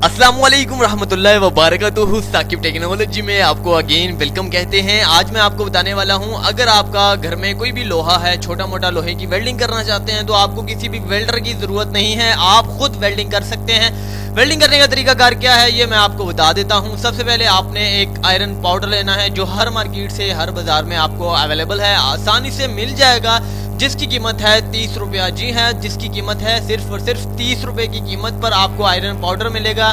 अस्सलाम वालेकुम रहमतुल्लाहि व बरकातुहू। साकिब टेक्नोलॉजी में आपको अगेन वेलकम कहते हैं। आज मैं आपको बताने वाला हूं, अगर आपका घर में कोई भी लोहा है, छोटा मोटा लोहे की वेल्डिंग करना चाहते हैं तो आपको किसी भी वेल्डर की जरूरत नहीं है, आप खुद वेल्डिंग कर सकते हैं। वेल्डिंग करने का तरीकाकार क्या है ये मैं आपको बता देता हूँ। सबसे पहले आपने एक आयरन पाउडर लेना है जो हर मार्केट से, हर बाजार में आपको अवेलेबल है, आसानी से मिल जाएगा, जिसकी कीमत है 30 रुपया। जी है, जिसकी कीमत है सिर्फ और सिर्फ 30 रुपए की कीमत पर आपको आयरन पाउडर मिलेगा।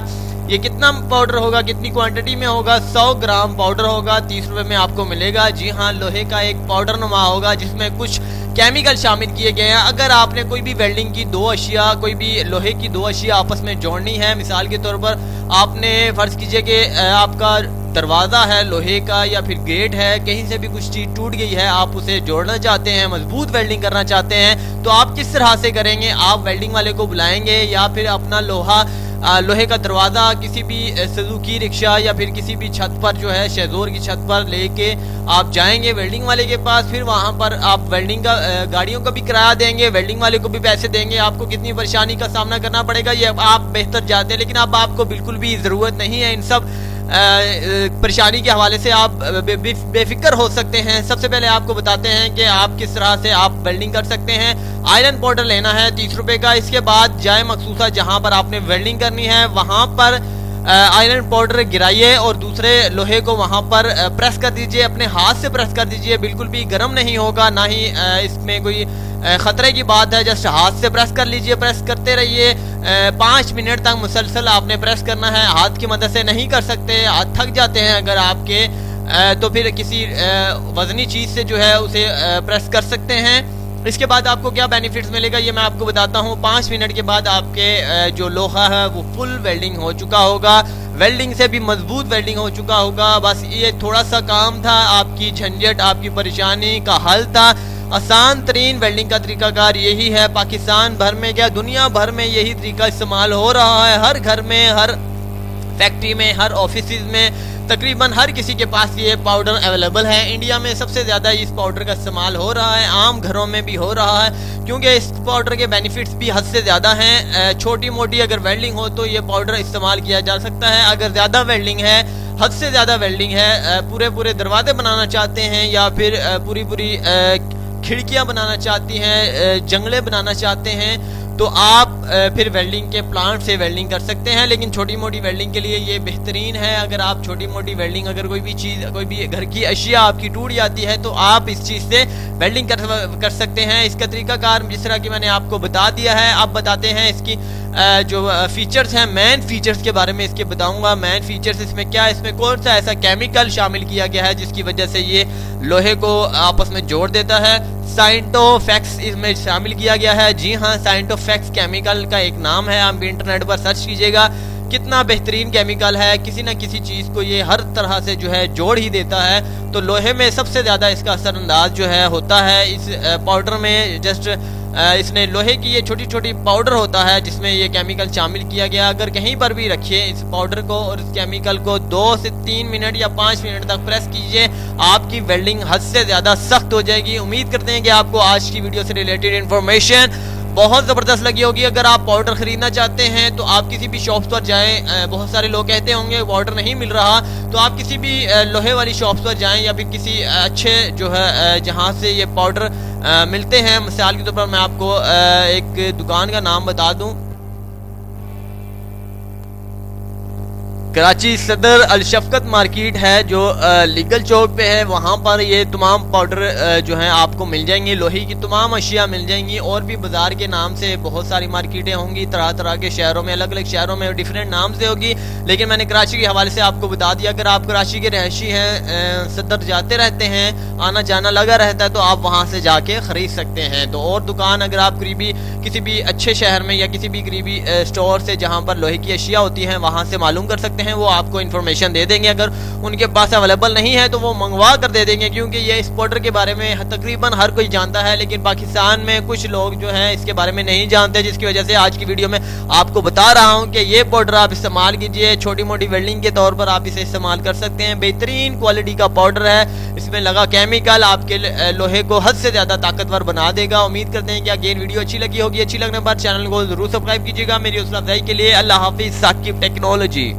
ये कितना पाउडर होगा, कितनी क्वांटिटी में होगा? 100 ग्राम पाउडर होगा, 30 रुपए में आपको मिलेगा। जी हाँ, लोहे का एक पाउडर नुमा होगा जिसमें कुछ केमिकल शामिल किए गए हैं। अगर आपने कोई भी वेल्डिंग की दो अशिया, कोई भी लोहे की दो अशिया आपस में जोड़नी है, मिसाल के तौर पर आपने फर्ज कीजिए कि आपका दरवाजा है लोहे का या फिर गेट है, कहीं से भी कुछ चीज टूट गई है, आप उसे जोड़ना चाहते हैं, मजबूत वेल्डिंग करना चाहते हैं, तो आप किस तरह से करेंगे? आप वेल्डिंग वाले को बुलाएंगे या फिर अपना लोहे का दरवाजा किसी भी सुजुकी रिक्शा या फिर किसी भी छत पर जो है शेजोर की छत पर लेके आप जाएंगे वेल्डिंग वाले के पास। फिर वहां पर आप वेल्डिंग का गाड़ियों का भी किराया देंगे, वेल्डिंग वाले को भी पैसे देंगे। आपको कितनी परेशानी का सामना करना पड़ेगा ये आप बेहतर जानते हैं, लेकिन अब आपको बिल्कुल भी जरूरत नहीं है इन सब परेशानी के हवाले से। आप बेफिक्र हो सकते हैं। सबसे पहले आपको बताते हैं कि आप किस तरह से आप वेल्डिंग कर सकते हैं। आयरन पाउडर लेना है 30 रुपए का। इसके बाद जाए मखसूसा जहां पर आपने वेल्डिंग करनी है, वहां पर आयरन पाउडर गिराइए और दूसरे लोहे को वहां पर प्रेस कर दीजिए, अपने हाथ से प्रेस कर दीजिए, बिल्कुल भी गर्म नहीं होगा, ना ही इसमें कोई खतरे की बात है। जस्ट हाथ से प्रेस कर लीजिए, प्रेस करते रहिए 5 मिनट तक मुसलसल आपने प्रेस करना है। हाथ की मदद से नहीं कर सकते, हाथ थक जाते हैं अगर आपके, तो फिर किसी वजनी चीज से जो है उसे प्रेस कर सकते हैं। इसके बाद आपको क्या बेनिफिट्स मिलेगा ये मैं आपको बताता हूँ। 5 मिनट के बाद आपके जो लोहा है वो फुल वेल्डिंग हो चुका होगा, वेल्डिंग से भी मजबूत वेल्डिंग हो चुका होगा। बस ये थोड़ा सा काम था, आपकी झंझट, आपकी परेशानी का हल था। आसान तरीन वेल्डिंग का तरीकाकार यही है। पाकिस्तान भर में क्या दुनिया भर में यही तरीका इस्तेमाल हो रहा है। हर घर में, हर फैक्ट्री में, हर ऑफिस में, तकरीबन हर किसी के पास ये पाउडर अवेलेबल है। इंडिया में सबसे ज़्यादा इस पाउडर का इस्तेमाल हो रहा है, आम घरों में भी हो रहा है, क्योंकि इस पाउडर के बेनिफिट्स भी हद से ज़्यादा हैं। छोटी मोटी अगर वेल्डिंग हो तो ये पाउडर इस्तेमाल किया जा सकता है। अगर ज़्यादा वेल्डिंग है, हद से ज़्यादा वेल्डिंग है, पूरे दरवाजे बनाना चाहते हैं या फिर पूरी खिड़कियाँ बनाना चाहती हैं, जंगले बनाना चाहते हैं, तो आप फिर वेल्डिंग के प्लांट से वेल्डिंग कर सकते हैं। लेकिन छोटी मोटी वेल्डिंग के लिए ये बेहतरीन है। अगर आप छोटी मोटी वेल्डिंग, अगर कोई भी चीज़, कोई भी घर की अशिया आपकी टूट जाती है तो आप इस चीज़ से वेल्डिंग कर सकते हैं। इसका तरीकाकार जिस तरह की मैंने आपको बता दिया है। अब बताते हैं इसकी जो फीचर्स हैं, मेन फीचर्स के बारे में इसके बताऊंगा। मेन फीचर्स इसमें क्या है, इसमें कौन सा ऐसा केमिकल शामिल किया गया है जिसकी वजह से ये लोहे को आपस में जोड़ देता है। साइंटोफैक्स इसमें शामिल किया गया है। जी हाँ, साइंटोफैक्स केमिकल का एक नाम है, आप इंटरनेट पर सर्च कीजिएगा। कितना बेहतरीन केमिकल है, किसी न किसी चीज़ को ये हर तरह से जो है जोड़ ही देता है। तो लोहे में सबसे ज़्यादा इसका असरअंदाज जो है होता है इस पाउडर में। जस्ट इसने लोहे की ये छोटी छोटी पाउडर होता है जिसमें ये केमिकल शामिल किया गया। अगर कहीं पर भी रखिए इस पाउडर को और इस केमिकल को 2 से 3 मिनट या 5 मिनट तक प्रेस कीजिए, आपकी वेल्डिंग हद से ज़्यादा सख्त हो जाएगी। उम्मीद करते हैं कि आपको आज की वीडियो से रिलेटेड इन्फॉर्मेशन बहुत ज़बरदस्त लगी होगी। अगर आप पाउडर खरीदना चाहते हैं तो आप किसी भी शॉप पर जाएं। बहुत सारे लोग कहते होंगे पाउडर नहीं मिल रहा, तो आप किसी भी लोहे वाली शॉप पर जाएं या फिर किसी अच्छे जो है जहां से ये पाउडर मिलते हैं। मिसाल के तौर पर मैं आपको एक दुकान का नाम बता दूं, कराची सदर अलशफकत मार्केट है जो लीगल चौक पे है, वहाँ पर ये तमाम पाउडर जो हैं आपको मिल जाएंगी, लोहे की तमाम अशिया मिल जाएंगी। और भी बाजार के नाम से बहुत सारी मार्केटें होंगी, तरह तरह के शहरों में, अलग अलग शहरों में डिफरेंट नाम से होगी, लेकिन मैंने कराची के हवाले से आपको बता दिया। अगर आप कराची के रहशी हैं, सदर जाते रहते हैं, आना जाना लगा रहता है, तो आप वहाँ से जाके ख़रीद सकते हैं। तो और दुकान अगर आप करीबी किसी भी अच्छे शहर में या किसी भी करीबी स्टोर से जहाँ पर लोहे की अशिया होती हैं वहाँ से मालूम कर सकते हैं। सकते हैं वो आपको इन्फॉर्मेशन दे देंगे। अगर उनके पास अवेलेबल नहीं है तो वो मंगवा कर दे देंगे, क्योंकि ये इस पाउडर के बारे में तकरीबन हर कोई जानता है, लेकिन पाकिस्तान में कुछ लोग जो हैं इसके बारे में नहीं जानते, जिसकी वजह से आज की वीडियो में आपको बता रहा हूं कि ये पाउडर आप इस्तेमाल कीजिए। छोटी मोटी वेल्डिंग के तौर पर आप इसे इस्तेमाल कर सकते हैं। बेहतरीन क्वालिटी का पाउडर है, इसमें लगा केमिकल आपके लोहे को हद से ज्यादा ताकतवर बना देगा। उम्मीद करते हैं कि अगेन वीडियो अच्छी लगी होगी। अच्छी लगने पर चैनल को जरूर सब्सक्राइब कीजिएगा। मेरी हौसला अफजाई के लिए अल्लाह हाफिज। साकिब टेक्नोलॉजी।